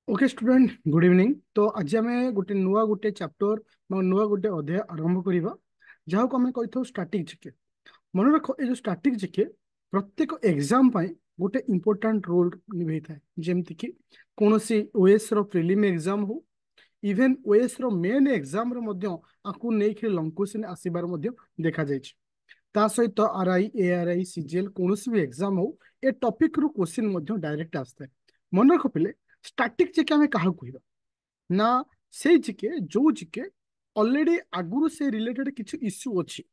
Okay student good evening. तो आज आम गोटे चैप्टर नुआ गोटे अध्याय आरंभ करवा जहाँ को आम कही स्टैटिक जीके। मन रख ये जो स्टैटिक जीके प्रत्येक एग्जाम गोटे इंपोर्टाट रोल निभे था जमती कि कौन सी ओएस प्रिलिम एग्जाम हो इवेन ओएस मेन एग्जाम आपको नहीं लंग क्वेश्चन आसबार देखा जाए। ता सहित आरआई एआरआई सीजीएल कौन भी एग्जाम हो ए टॉपिक रू क्वेश्चन डायरेक्ट आसता है। मन रख पिले स्टैटिक जीके आम क्या कहवा ना से जीके जो जीके ऑलरेडी आगुरु से रिलेटेड किसी इश्यू अच्छी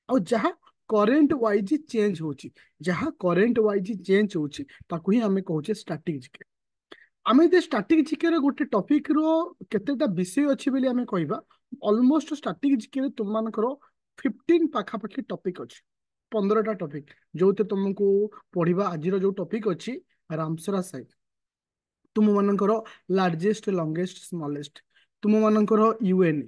आ जहाँ करेंट वाइज चेंज होची जहाँ करेंट वाइज चेंज होची ताकू ही आमे कहूचे स्टैटिक जीके। आमे दे स्टैटिक जीके रो गोटे टॉपिक रो केतेटा विषय अछि बेली आमे कहबा ऑलमोस्ट स्टैटिक जीके रे तुम मानकर 15 पाखापाखि टॉपिक अछि 15टा टॉपिक जो तुमको पढ़िबा आज जो टॉपिक अछि रामसरा साइड तुम मानकर लार्जेस्ट लंगेस्ट स्मॉलेस्ट तुम मानकर यूएन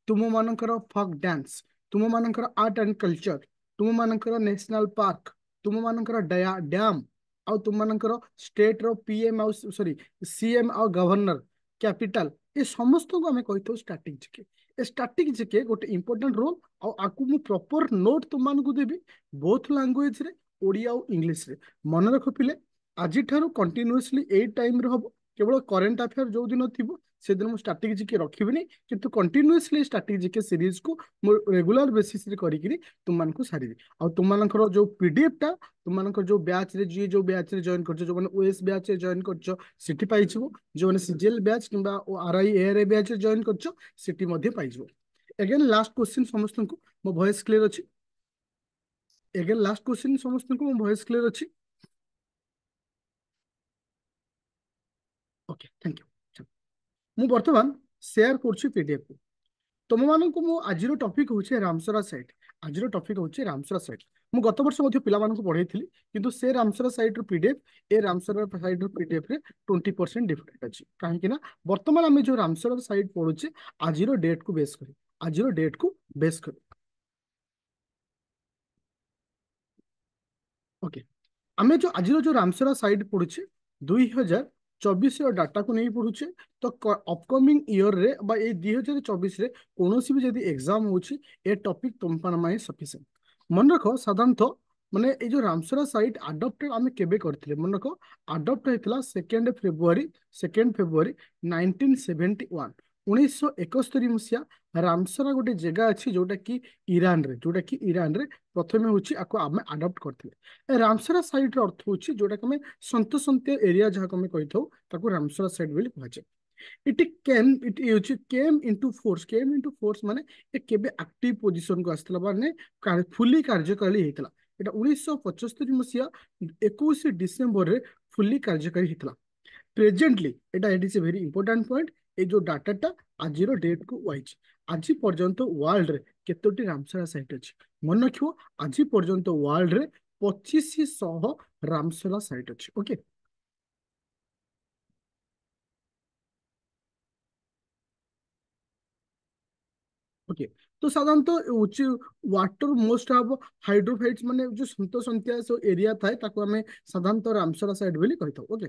तुम मानकर फक डांस तुम मानकर आर्ट एंड कल्चर तुम मानकर नेशनल पार्क तुम मानकर डैम आउ तुम मानकर स्टेट रो पीएम आउ सॉरी सीएम आउ गवर्नर कैपिटल ये समस्त को आम कही static GK. A static GK गोटे इंपोर्टेंट रोल आकु मु प्रॉपर नोट तुम मानकु देबी बोथ लैंग्वेज रे ओडिया और इंग्लिश रे। मन रख पिले आज कंटिन्यूअसली ए टाइम रे हबो केवल करेंट अफेयर जो दिन थी से दिन मुझे स्टैटिक जीके रखिबिनी किंतु कंटिन्यूअसली स्टैटिक जीके सीरीज को रेगुलर बेसिस रे करिकिरी तुम मानकु सारिबी आ तुम मानकर जो पीडीएफ टा तुम मानकर जो बैच रे जी जो बैच रे जॉइन करछो जो माने ओएस बैच रे जॉइन करछो सिटी पाइछबो जो माने सीजीएल बैच किंबा आरआई एआरआई बैच रे जॉइन करछो सिटी मध्ये पाइछबो। अगेन लास्ट क्वेश्चन समस्त को मो वॉइस क्लियर अछि अगेन लास्ट क्वेश्चन समस्त को मो वॉइस क्लियर अछि ओके थैंक यू। मु वर्तमान शेयर करछि पीडीएफ को तुम मानक मु आज टॉपिक होचे रामसरा साइट आज टॉपिक होचे रामसरा साइट मु गत वर्ष मध्ये पिला मानक पढाई थिली किंतु से रामसरा साइट रो पीडीएफ ए रामसरा साइट रो पीडीएफ रे 20% डिफरेंट अछि काहे कि ना वर्तमान आमे जो रामसरा साइट पढुचे आज डेट को बेस करी आज डेट को बेस करी ओके। आमे जो आज जो रामसरा साइट पढुचे 2024 डाटा को नहीं पढुचे तो अपकमिंग ईयर रे बा ए 2024 रे कोनोसी भी जदी एग्जाम होची ए टॉपिक तुम पर माय सफिशिएंट। मन रखो साधारणतः माने ए जो रामसरा साइट अडॉप्टेड आमे केबे करथिले मन रखो अडॉप्ट हेतला 2 फेब्रुआरी 1971 1971 मसिया रामसरा गोटे जगह अच्छी जोटा कि ईरान रे प्रथमे होची आको आमे अडॉप्ट करथिले। रामसरा साइट रो अर्थ होची जोटा कि सन्तसन्तिया एरिया जहाँ को कही था रामसरा साइट बोली कहुचे। इट केम इनटू फोर्स माने ए केबे एक्टिव पोजीशन को आस्तला माने फुली कार्यकारी हेतला एटा 1975 मसिया 21 डिसेंबर रे फुली कार्यकारी हेतला। Presently it is a very important point ए जो डाटाटा आज डेट को वाइज आज पर्यंत वर्ल्ड रे केतोटी रामसरा साइट अछि मन रखियो आज पर्यंत वर्ल्ड रे 2500 रामसरा साइट अछि ओके। ओके तो साधारणतः उच्च वाटर मोस्ट ऑफ हाइड्रोफाइट्स माने जो सन्तसन्तिया सो एरिया थाए ताको हमें साधारणतः रामसरा साइट बोली कहि थाउ ओके।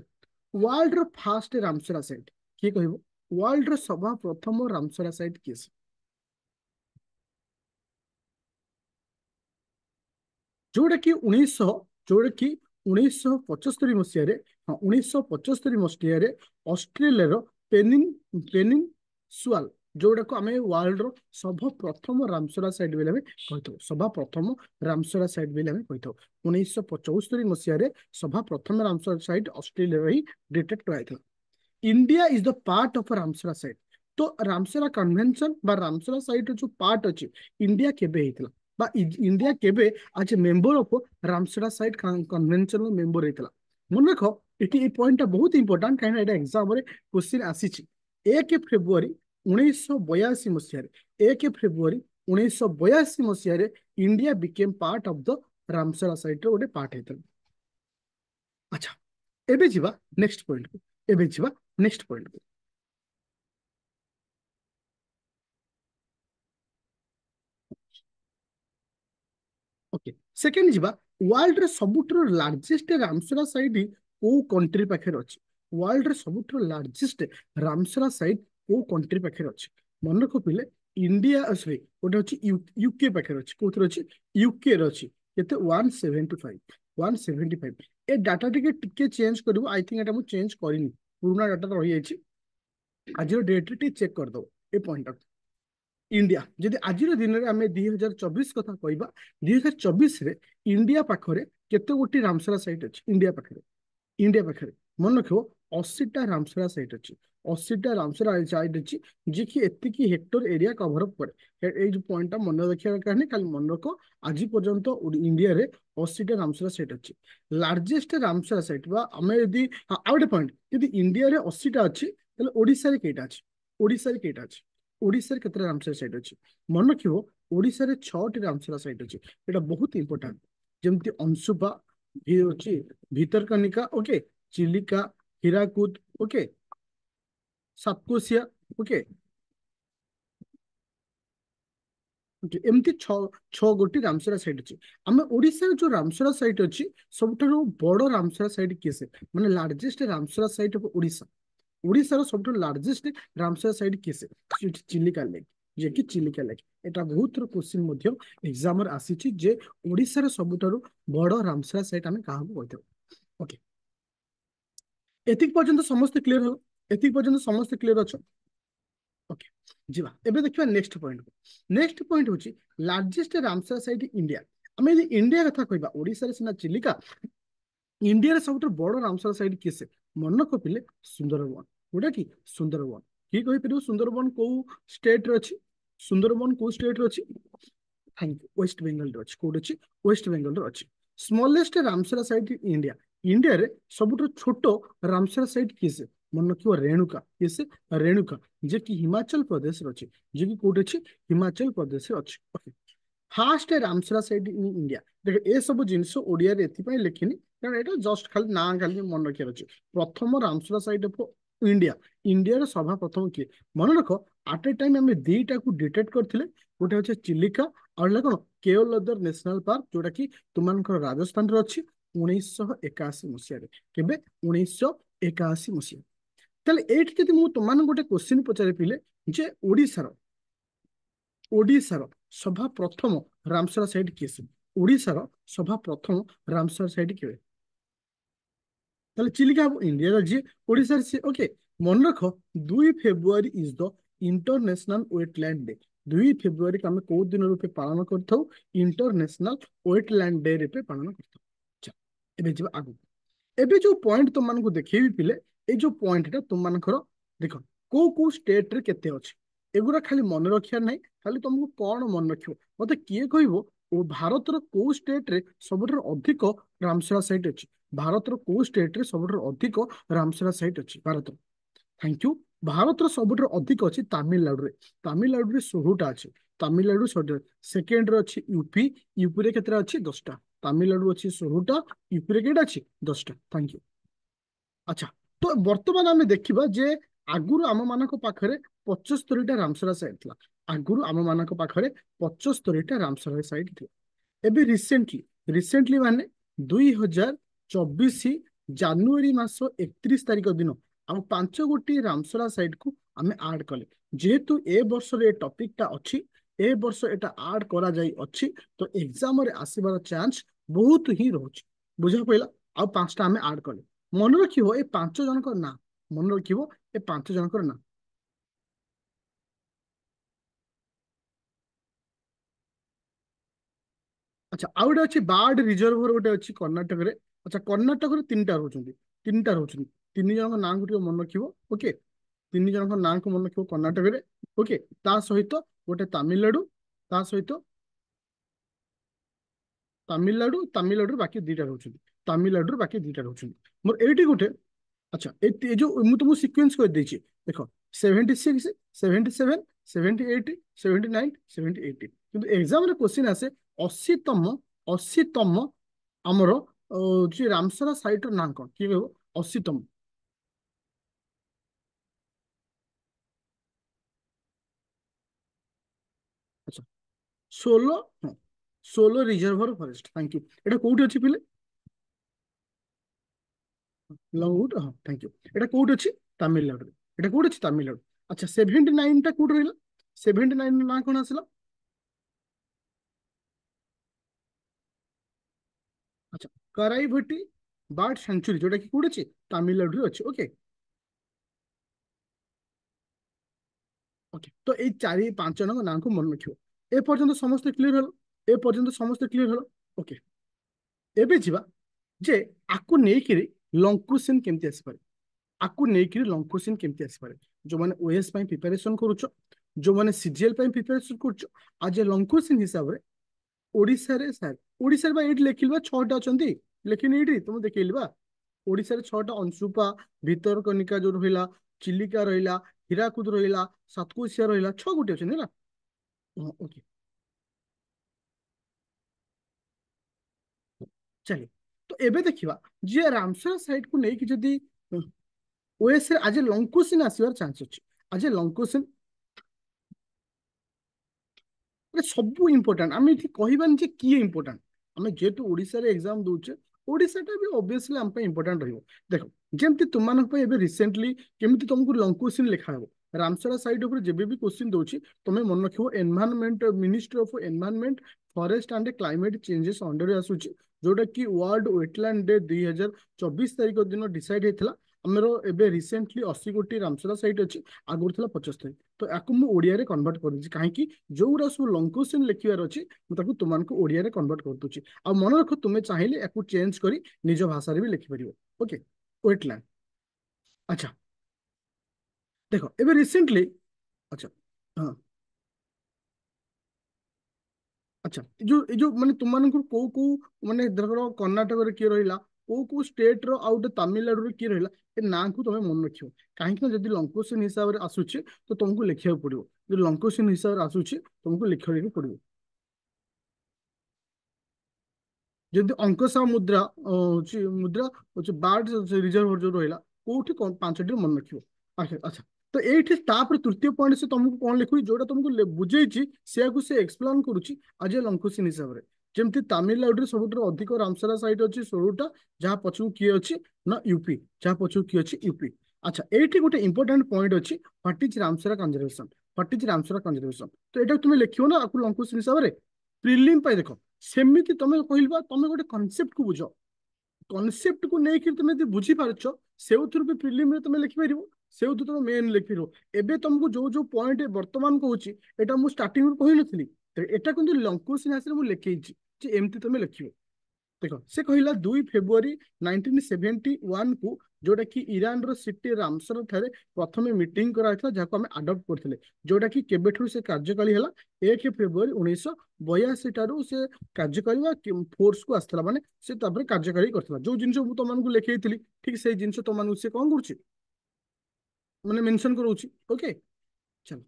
वर्ल्ड रो फास्ट रामसरा साइट की कहबो वर्ल्ड रो सभा प्रथम रामसरा साइट किए जोटा कि 1900 जोटा कि 1975 मसीह हाँ 1975 मसीह ऑस्ट्रेलिया पेनिन पेनिनसुआल जोटा को आम वर्ल्ड रो सब प्रथम रामसरा साइट बोले आम कही सभा प्रथम रामसरा साइट बोले आम कही 1975 मसीह सभा प्रथम रामसरा साइट ऑस्ट्रेलिया ही डिटेक्ट कराई। India is the part of Ramsar site तो रामसरा कन्वेंशन बा रामसरा साइट जो पार्ट अच्छे इंडिया केबे हेतला बा इंडिया केबे आज member of Ramsar site convention member हेतला। मन रख ये पॉइंट बहुत इंपोर्टेंट कहीं एटा एग्जाम रे क्वेश्चन आसीची 1 फेब्रुआरी 1982 मसीह 1 फेब्रुआरी 1982 मसीह India became part of the Ramsar site रो गोटे पार्ट हेतला। अच्छा एबे जीवा नेक्स्ट पॉइंट को एबे जीवा नेक्स्ट पॉइंट को ओके सेकेंड जीवा वर्ल्ड रे सबुठरो लार्जेस्ट रामसरा साइट को कंट्री पाखे अछि वर्ल्ड रे सबुठ लार्जेस्ट रामसरा साइट को कंट्री पाखे अच्छे मन रख पिले इंडिया सॉरी गोटे अच्छी यूके पाखे अच्छे कौन अच्छी यूके अच्छी केते 175 175 ए डाटा टिके चेंज करू आई थिंक एटा मु चेंज करिनी पुराना डाटा रही जाइछि आज डेट रे चेक कर दो ए पॉइंट इंडिया जदि आज दिन में आम 2024 कथा कहवा 2024 रे इंडिया पाखरे केते गोटी रामसरा साइट अच्छी इंडिया पाखे मन रख 80टा रामसरा साइट अच्छी 80टा रामसरा साइट अच्छी जी कि एतिकी हेक्टर एरिया कभर अप करे ये जो पॉइंट मन रखा दरकार नहीं खाली मन रख आज पर्यंत इंडिया रे 80टा रामसरा साइट अच्छी लार्जेस्ट रामसरा साइट आम यदि हाँ आउ गए पॉइंट यदि इंडिया रे 80टा अच्छी ओडिशा रे केटा अच्छी ओडिशा रे केटा अच्छी ओडिशा रे केतरा रामसरा साइट अच्छी मन रखिबो ओडिशा रे 6टी रामसरा साइट अच्छी एटा बहुत इंपोर्टेंट जेमती अंशुपा भी अच्छी Bhitarkanika okay Chilika Hirakud okay Satkosia okay okay एमती छ गोटी रामसरा साइट अच्छी आम ओडिशा जो रामसरा साइट अच्छी सबुठारु बड़ रामसरा साइट किए से माने largest Ramsar site of Odisha ओडिशार सब लार्जेस्ट रामसर साइट किसे चिलिका लेक जे कि चिलिका लेक एटा बहुत थोर क्वेश्चन एग्जाम आसी जे ओडिशार सबुठारु बड़ रामसर साइट आम क्या कहते ओके एतिक पर्यंत समस्त क्लियर हो एतिक पर्यंत समस्त क्लियर अच्छा ओके जीवा एबे देखिबा नेक्स्ट पॉइंट होची लार्जेस्ट रामसर साइट इंडिया आम यदि इंडिया कथा कहबा ओडिशा रे सिना चिलिका इंडिया रे सबुठ बड़ रामसर साइट किसे मन कपिले सुंदरबन गोटा कि सुंदरबन किए कहीपर सुंदरबन कौ स्टेट रे अच्छी सुंदरबन कौ स्टेट रे अच्छी थैंक यू वेस्ट बेंगल रे अच्छी कोड अच्छी वेस्ट बेंगल रे अच्छी smallest Ramsara site in India India रे सबुठ छोटो रामसरा साइट किसे मन रखिबो रेणुका किसे रेणुका जे कि हिमाचल प्रदेश रे अच्छी जे कि कोड अच्छी हिमाचल प्रदेश रे अच्छी okay fast Ramsara site in India देख ए सब जिनस ओडिया रे एथि लिखिनी कारण एटा जस्ट खाली ना खाली मन रखियार अछि प्रथम Ramsar site of India India रे सभा प्रथम किए मन रख आट ए टाइम आम दीटा को डिटेक्ट करथिले गोटे होचे चिलिका और कौन केओलदर नेशनल पार्क जोटा कि तुमनकर राजस्थान रे अछि 1981 मसिया रे केबे 1981 मसिया ताले एठी जदि मु तुमन गोटे क्वेश्चन पचारे पिले जे ओडिशार सभा प्रथम रामसरा साइट किए से ओडिशार सभा प्रथम रामसर साइट किए ताले चिलिका इंडिया राज्य ओडिशा से ओके मन रख 2 February is the international wetland day 2 February को आम कौ दिन रूपे पालन करथौ इंटरनेशनल वेटलैंड डे रूपे पालन करथौ अच्छा एबे जिबा आगु एबे जो पॉइंट तुम मानकु देखेबी पिले ए जो पॉइंटटा तुम मानकर देख को स्टेट रे केते अछि एगुरा खाली मन रखिया नहीं खाली तुमको कौन मन रखियो मते किए कहबो ओ भारतर को स्टेट रे सबुठार अधिक रामसरा साइट अछि भारतर को स्टेट रे सबुठार अधिक रामसरा साइट अछि भारत थैंक यू भारतर सबुठार अधिक अछि तमिलनाडु रे 16टा अछि तमिलनाडु सेकेंड रे अछि यूपी रे केतरा अछि 10टा तमिलनाडु अछि 16टा यूपी रे केटा अछि 10टा थैंक यू अच्छा तो वर्तमान आम देखा जे आगुरी आम मान पाखे 75टा रामसरा साइट था आगुरी आम मान पाखे 75टा रामसरा साइट थी एबे रिसेंटली माने 2024 जानुआरी मास 31 तारिख दिन आम 5 गोटी रामसरा साइट को आम आड कले जेहेतु ए वर्ष रे टॉपिक टा अच्छी ए वर्ष एटा आड करा जाई अच्छी तो एग्जाम रे आसीबार चांस बहुत ही रोच बुझा पइला आ 5टा आम आड कले मन रखिबो ए 5 जनकर ना मन रखिबो ए 5 जनकर ना अच्छा आउ गोटे अच्छी बार्ड रिजर्भर गोटे अच्छी कर्णाटक रे अच्छा कर्णाटक रे तीन टा रोचंती तीन जन नाम को मन रखिबो ओके तीन जन नाम को मन रखिबो कर्णाटक रे ओके ता सहित गोटे तमिलनाडु ता सहित तमिलनाडु बाकी दीटा रोचंती तमिलनाडु बाकी दीटा रोचंती मोर एठी गोटे अच्छा ए जो मु तुमको सीक्वेंस कर देछि देखो 76 77 78 79 78 किंतु एग्जाम रे क्वेश्चन आसे 80तम हमर जे रामसरा साइट र नाम कोन कि कहबो 80तम अच्छा 16 हाँ 16 रिजर्वर फॉरेस्ट थैंक यू एटा कोउठी अछि पिले ଲଙ୍ଗୁଟ, ହଁ ଥ୍ୟାଙ୍କ ୟୁ। ଏଟା କୋଉଠି ଅଛି? ତାମିଲନାଡୁରେ। ଏଟା କୋଉଠି ଅଛି? ତାମିଲନାଡୁ। ଆଚ୍ଛା 79 ଟା କୋଉଠି ରହିଲା? 79 ନାଁ କଣ ଆସିଲା? ଆଚ୍ଛା କରାଇଭଟି ବାର୍ଡ ସାଙ୍ଚୁରୀ, ଯୋଉଟା କି କୋଉଠି ଅଛି? ତାମିଲନାଡୁରେ ଅଛି। ଓକେ ଓକେ, ତ ଏଇ ଚାରି ପାଞ୍ଚ ଜଣଙ୍କ ନାଁକୁ ମନେ ରଖିବ। ଏ ପର୍ଯ୍ୟନ୍ତ ସମସ୍ତେ କ୍ଲିୟର ହଲ? ଏ ପର୍ଯ୍ୟନ୍ତ ସମସ୍ତେ କ୍ଲିୟର ହଲ? ଓକେ, ଏବେ ଯିବା ଯେ ଆକୁ ନେଇକିରି ଲଙ୍କୁସିନ କେମିତି ଆସିପାରେ। ଆକୁ ନେଇକିରି ଲଙ୍କୁସିନ କେମିତି ଆସିପାରେ? ଯୋଉମାନେ ଓଏସ୍ ପାଇଁ ପ୍ରିପାରେସନ କରୁଛ, ଯୋଉମାନେ ସିଜିଏଲ ପାଇଁ ପ୍ରିପାରେସନ କରୁଛ, ଆଜ ଏ ଲଙ୍କୁସିନ ହିସାବରେ ଓଡିଶାରେ ସାର୍, ଓଡିଶାରେ ବା ଏଇଠି ଲେଖିଲି ବା 6ଟା ଅଛନ୍ତି। ଲେଖିନି ଏଇଠି, ତମକୁ ଦେଖେଇଲି ବା। ଓଡିଶାରେ 6ଟା, ଅଂଶୁପା, ଭିତରକନିକା ଯୋଉ ରହିଲା, ଚିଲିକା ରହିଲା, ହୀରାକୁଦ ରହିଲା, ସାତକୋଶିଆ ରହିଲା, 6 ଗୋଟି ଅଛନ୍ତି ହେଲା। ହଁ ଓକେ, ଚାଲି। ତ ଏବେ ଦେଖିବା ଯେ ରାମସର ସାଇଟ୍ କୁ ନେଇକି ଯଦି ଓଏସ୍ ରେ ଆଜି ଲଙ୍କୁସିନ ଆସିବାର ଚାନ୍ସ ଅଛି। ଆଜି ଲଙ୍କୁସିନ ମାନେ ସବୁ ଇମ୍ପୋର୍ଟାଣ୍ଟ। ଆମେ ଏଠି କହିବାନି ଯେ କିଏ ଇମ୍ପୋର୍ଟାଣ୍ଟ। ଆମେ ଯେହେତୁ ଓଡିଶାରେ ଏକ୍ସାମ ଦଉଛେ, ଓଡିଶାଟା ବି ଅବଭିୟସଲି ଆମ ପାଇଁ ଇମ୍ପୋର୍ଟାଣ୍ଟ ରହିବ। ଦେଖ, ଯେମିତି ତୁମମାନଙ୍କ ପାଇଁ ଏବେ ରିସେଣ୍ଟଲି କେମିତି ତମକୁ ଲଙ୍କୁସିନ ଲେଖା ହବ, ରାମସରା ସାଇଟ୍ ଉପରେ ଯେବେ ବି କ୍ୱେଶ୍ଚିନ୍ ଦଉଛି, ତମେ ମନେ ରଖିବ environment, ministry of environment, forest and climate changes ଅଣ୍ଡରରେ ଆସୁଛି, ଯୋଉଟା କି ୱାର୍ଲଡ ୱେଟଲ୍ୟାଣ୍ଡ ଡେ 2024 ଦିନ ଡିସାଇଡ୍ ହେଇଥିଲା। ଆମର ଏବେ ରିସେଣ୍ଟଲି 80 ଗୋଟି ରାମସରା ସାଇଟ୍ ଅଛି, ଆଗରୁ ଥିଲା 75। ତ ୟାକୁ ମୁଁ ଓଡିଆରେ କନଭର୍ଟ କରିଦେଇଛି, କାହିଁକି? ଯୋଉଗୁରା ସବୁ ଲଙ୍କୁସିନ ଲେଖିବାର ଅଛି, ମୁଁ ତାକୁ ତୁମମାନଙ୍କୁ ଓଡିଆରେ କନଭର୍ଟ କରିଦଉଛି। ଆଉ ମନେ ରଖ, ତୁମେ ଚାହିଁଲେ ୟାକୁ ଚେଞ୍ଜ କରି ନିଜ ଭାଷାରେ ବି ଲେଖିପାରିବ। Okay, wetland. ଆଚ୍ଛା ଦେଖ ଏବେ ରିସେଣ୍ଟଲି, ଆଚ୍ଛା ହଁ, ଆଚ୍ଛା ଏ ଯୋଉ ମାନେ ତୁମମାନଙ୍କୁ କୋଉ କୋଉ, ମାନେ ଧର କର୍ଣ୍ଣାଟକରେ କିଏ ରହିଲା, କୋଉ କୋଉ ଷ୍ଟେଟ ର, ଆଉ ଗୋଟେ ତାମିଲନାଡୁରେ କିଏ ରହିଲା, ଏ ନାଁକୁ ତମେ ମନେ ରଖିବ। କାହିଁକି ନା ଯଦି ଲଙ୍କୁସିନ ହିସାବରେ ଆସୁଛି ତ ତମକୁ ଲେଖିବାକୁ ପଡିବ। ଯଦି ଲଙ୍କୁସିନ ହିସାବରେ ଆସୁଛି ତମକୁ ଲେଖିବାକୁ ପଡିବ। ଯେମିତି ଅଙ୍କଶା ମୁଦ୍ରା ହଉଛି, ମୁଦ୍ରା ହଉଛି ବାର୍ଡ ରିଜର୍ଭ ଯୋଉ ରହିଲା, କୋଉଠି ପାଞ୍ଚଟି ମନେ ରଖିବ। ଆଚ୍ଛା ଆଚ୍ଛା, ତ ଏଇଠି ତାପରେ ତୃତୀୟ ପଏଣ୍ଟ ସେ ତମକୁ କଣ ଲେଖୁଛି, ଯୋଉଟା ତମକୁ ବୁଝେଇଛି ସେଆକୁ ସେ ଏକ୍ସପ୍ଲେନ କରୁଛି ଆଜ ଏ ଲଙ୍କୁସିନ ହିସାବରେ। ଯେମିତି ତାମିଲନାଡୁରେ ସବୁଠାରୁ ଅଧିକ ରାମସରା ସାଇଟ୍ ଅଛି 16ଟା, ଯାହା ପଛକୁ କିଏ ଅଛି ନା ୟୁପି, ଯାହା ପଛକୁ କିଏ ଅଛି ୟୁପି। ଆଚ୍ଛା ଏଇଠି ଗୋଟେ ଇମ୍ପୋର୍ଟାଣ୍ଟ ପଏଣ୍ଟ ଅଛି, what is Ramsar conservation, what is Ramsar conservation. ତ ଏଇଟା ତୁମେ ଲେଖିବ ନା ଆକୁ ଲଙ୍କୁସିନ ହିସାବରେ। ପ୍ରିଲିମ୍ ପାଇଁ ଦେଖ, ସେମିତି ତମେ କହିବା, ତମେ ଗୋଟେ କନସେପ୍ଟକୁ ବୁଝ। କନସେପ୍ଟକୁ ନେଇକି ତମେ ଯଦି ବୁଝିପାରୁଛ, ସେଉଥିରୁ ବି ପ୍ରିଲିମରେ ତମେ ଲେଖିପାରିବ, ସେଉଥିରୁ ତମେ ମେନ୍ ଲେଖିପାରିବ। ଏବେ ତମକୁ ଯୋଉ ଯୋଉ ପଏଣ୍ଟ ବର୍ତ୍ତମାନ କହୁଛି, ଏଇଟା ମୁଁ ଷ୍ଟାର୍ଟିଂରୁ କହିନଥିଲି। ତ ଏଟା କିନ୍ତୁ ଲଙ୍କୁସିନ ଆସିଲେ ମୁଁ ଲେଖେଇଛି ଯେ ଏମିତି ତମେ ଲେଖିବ। ଦେଖ ସେ କହିଲା 2 ଫେବୃଆରୀ 1971 କୁ, ଯୋଉଟା କି ଇରାନର ସିଟି ରାମସର ଠାରେ ପ୍ରଥମେ ମିଟିଂ କରାଯାଇଥିଲା, ଯାହାକୁ ଆମେ ଆଡପ୍ଟ କରିଥିଲେ। ଯୋଉଟା କି କେବେଠାରୁ ସେ କାର୍ଯ୍ୟକାରୀ ହେଲା, 1 ଫେବୃଆରୀ 1982 ଠାରୁ ସେ କାର୍ଯ୍ୟକାରୀ ବା ଫୋର୍ସକୁ ଆସିଥିଲା, ମାନେ ସେ ତାପରେ କାର୍ଯ୍ୟକାରୀ କରିଥିଲା। ଯୋଉ ଜିନିଷ ମୁଁ ତମମାନଙ୍କୁ ଲେଖେଇଥିଲି, ଠିକ ସେଇ ଜିନିଷ ତମମାନଙ୍କୁ ସେ କଣ କରୁଛି, ମାନେ ମେନସନ କରଉଛି। ଓକେ ଚାଲ,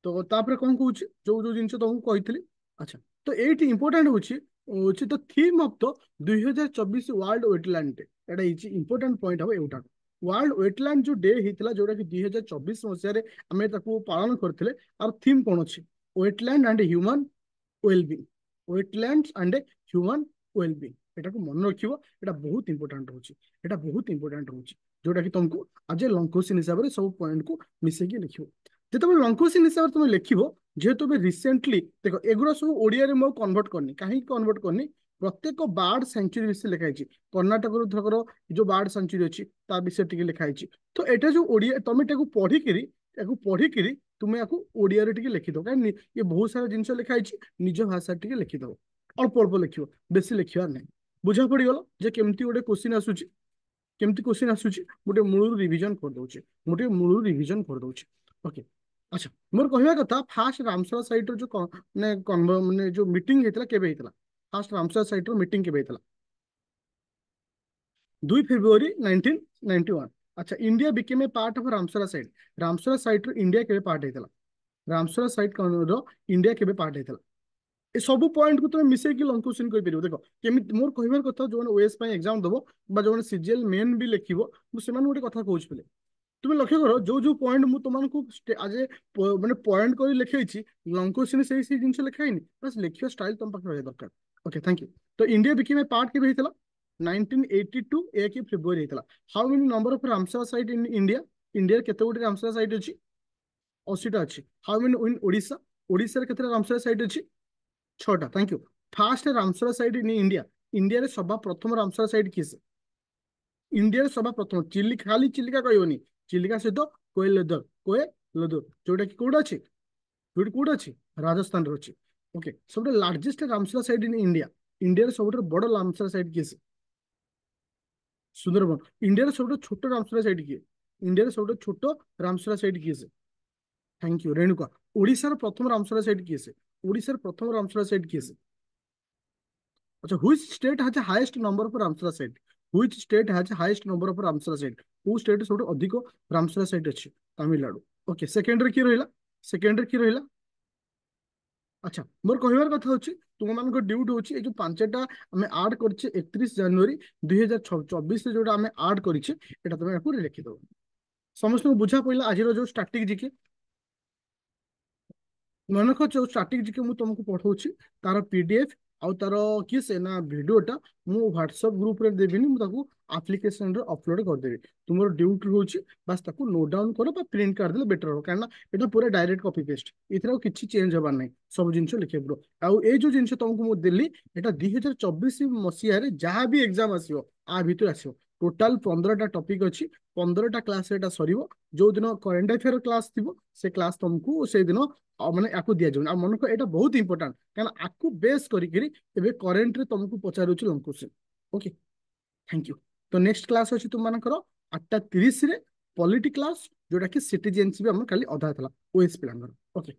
ତ ତାପରେ କଣ କହୁଛି, ଯୋଉ ଯୋଉ ଜିନିଷ ତମକୁ କହିଥିଲି। ଆଚ୍ଛା, ତ ଏଇଠି ଇମ୍ପୋର୍ଟାଣ୍ଟ ହଉଛି ହଉଛି the theme of the 2024 world wetland day. ଏଇଟା ହେଇଛି ଇମ୍ପୋର୍ଟାଣ୍ଟ ପଏଣ୍ଟ ହବ ଏଇଟା। ୱାର୍ଲଡ ୱେଟଲ୍ୟାଣ୍ଡ ଯୋଉ ଡେ ହେଇଥିଲା, ଯୋଉଟା କି 2024 ଆମେ ତାକୁ ପାଳନ କରିଥିଲେ, ଆଉ ଥିମ୍ କଣ ଅଛି? Wetland and human wellbeing. Wetland and human wellbeing, ଏଟାକୁ ମନେ ରଖିବ। ଏଟା ବହୁତ ଇମ୍ପୋର୍ଟାଣ୍ଟ ରହୁଛି, ଏଟା ବହୁତ ଇମ୍ପୋର୍ଟାଣ୍ଟ ରହୁଛି, ଯୋଉଟା କି ତମକୁ ଆଜ ଏ ଲଙ୍କୁସିନ ହିସାବରେ ସବୁ ପଏଣ୍ଟକୁ ମିଶେଇକି ଲେଖିବ। ଯେତେବେଳେ ଲଙ୍କୁସିନ ହିସାବରେ ତମେ ଲେଖିବ, ଯେହେତୁ ଏବେ ରିସେଣ୍ଟଲି ଦେଖ, ଏଗୁରା ସବୁ ଓଡିଆରେ ମୁଁ କନଭର୍ଟ କରିନି। କାହିଁକି କନଭର୍ଟ କରିନି? ପ୍ରତ୍ୟେକ ବାର୍ଡ ସେଞ୍ଚୁରୀ ବିଷୟରେ ଲେଖା ହେଇଛି। କର୍ଣ୍ଣାଟକର ଧର ଯୋଉ ବାର୍ଡ ସେଞ୍ଚୁରୀ ଅଛି, ତା ବିଷୟରେ ଟିକେ ଲେଖା ହେଇଛି। ତ ଏଟା ଯୋଉ ଓଡିଆ, ତମେ ତାକୁ ପଢିକିରି ତୁମେ ୟାକୁ ଓଡିଆରେ ଟିକେ ଲେଖିଦବ। କାହିଁକି ଇଏ ବହୁତ ସାରା ଜିନିଷ ଲେଖା ହେଇଛି, ନିଜ ଭାଷାରେ ଟିକେ ଲେଖିଦବ। ଅଳ୍ପ ଅଳ୍ପ ଲେଖିବ, ବେଶୀ ଲେଖିବାର ନାହିଁ। ବୁଝା ପଡିଗଲ ଯେ କେମିତି ଗୋଟେ କୋଶ୍ଚିନ୍ ଆସୁଛି, କେମିତି କୋଶ୍ଚିନ୍ ଆସୁଛି। ମୁଁ ଟିକେ ମୂଳରୁ ରିଭିଜନ କରିଦଉଛି, ଓକେ। ଆଚ୍ଛା, ମୋର କହିବା କଥା, ଫାଷ୍ଟ ରାମସର ସାଇଟ୍ର ଯୋଉ ମାନେ ଯୋଉ ମିଟିଂ ହେଇଥିଲା, କେବେ ହେଇଥିଲା? ଫାଷ୍ଟ ରାମସର ସାଇଟ୍ର ମିଟିଂ କେବେ ହେଇଥିଲା? 2 ଫେବୃଆରୀ 1991। ଆଚ୍ଛା, India became a part of Ramsar site. Ramsar ସାଇଟ୍ର ଇଣ୍ଡିଆ କେବେ ପାର୍ଟ ହେଇଥିଲା? ରାମସରା ସାଇଟ୍ ର ଇଣ୍ଡିଆ କେବେ ପାର୍ଟ ହେଇଥିଲା? ଏ ସବୁ ପଏଣ୍ଟକୁ ତମେ ମିଶେଇକି ଲଙ୍କୁସିନ କରିପାରିବ। ଦେଖ କେମିତି, ମୋର କହିବାର କଥା, ଯୋଉମାନେ ଓଏସ୍ ପାଇଁ ଏକ୍ସାମ ଦବ ବା ଯୋଉମାନେ ସିଜିଏଲ ମେନ୍ ବି ଲେଖିବ, ମୁଁ ସେମାନଙ୍କୁ ଗୋଟେ କଥା କହୁଛି ପିଲେ, ତୁମେ ଲକ୍ଷ୍ୟ କର, ଯୋଉ ଯୋଉ ପଏଣ୍ଟ ମୁଁ ତମମାନଙ୍କୁ ଆଜ ମାନେ ପଏଣ୍ଟ କରି ଲେଖେଇଛି, ଲଙ୍କୁସିନ ସେଇ ସେଇ ଜିନିଷ ଲେଖା ହେଇନି। ବାସ୍ ଲେଖିବା ଷ୍ଟାଇଲ ତମ ପାଖରେ ରହିବା ଦରକାର। Okay thank you. ତ ଇଣ୍ଡିଆ ବିକେମ୍ ଏ ପାର୍ଟ କେବେ ହେଇଥିଲା? 1982 1 फेब्रुआरी होता how many number of Ramsar site in India India केते गोटे रामसर साइट अछि 80टा अछि how many in Odisha Odisha रे केते रामसर साइट अछि 6टा thank you first Ramsar site in India India रे सभा प्रथम रामसर साइट किस इंडिया रे सभा प्रथम चिल्ली खाली चिल्लिका कहबनी चिल्लिका सहित कोएलदर कोएलदर जोटा कि कोड अछि जोटी कोड अछि राजस्थान रे अछि ओके सबसे largest Ramsar site in India India रे सबसे बड़ रामसर साइट किस सुंदरबन इंडिया सबसे छोट रामसर साइट किए इंडिया सबसे छोट रामसर साइट किए से थैंक यू रेणुका ओडिशार प्रथम रामसर साइट किए से ओडिशार प्रथम रामसर साइट किए से अच्छा which state has highest number of Ramsar site which state has highest number of Ramsar site को स्टेट सबसे अधिक रामसर साइट अछि तमिलनाडु ओके सेकेंड रे की रहिला सेकेंड रे की रहिला अच्छा मोर कहबार कथा होची तुम मान ड्यूटी होची ए जो पांचटा आमे ऐड करछे 31 जनवरी 2024 रे जोटा आमे ऐड करछे एटा तुम याकू लिखि दो समस्त को बुझा पइला आज जो स्टैटिक जीके मन रख जो स्टैटिक जीके मु तुमको पठाउची तार पीडीएफ आउ तार कि से ना वीडियोटा मु व्हाट्सएप ग्रुप रे देबिनी मु ताकू एप्लिकेशन रे अपलोड कर देबी तुमर ड्यूटी होची बस ताकू नोट डाउन करो बा प्रिंट कर देले बेटर हो कारण एटा पूरा डायरेक्ट कॉपी पेस्ट इथरा किछि चेंज हबार नै सब जिंस लिखे ब्रो आउ ए जो जिंस तुमको मु देली एटा 2024 मसिया रे जहां भी एग्जाम आसीओ आ भीतर आसीओ टोटाल 15टा टॉपिक अछि 15टा क्लास एटा सरीबो जो दिन करंट अफेयर क्लास थिबो से क्लास तुमको से दिन माने आकु दिया जाउन आ मन को एटा बहुत इंपोर्टेंट कारण आकु बेस करी करी एबे करंट रे तुमको पचारुछि long question okay thank you तो नेक्स्ट क्लास अछि तुम मानकर 8:30 रे पॉलिटी क्लास जोटा कि सिटीजनशिप हम खाली अधा थला ओएस पिलांगर ओके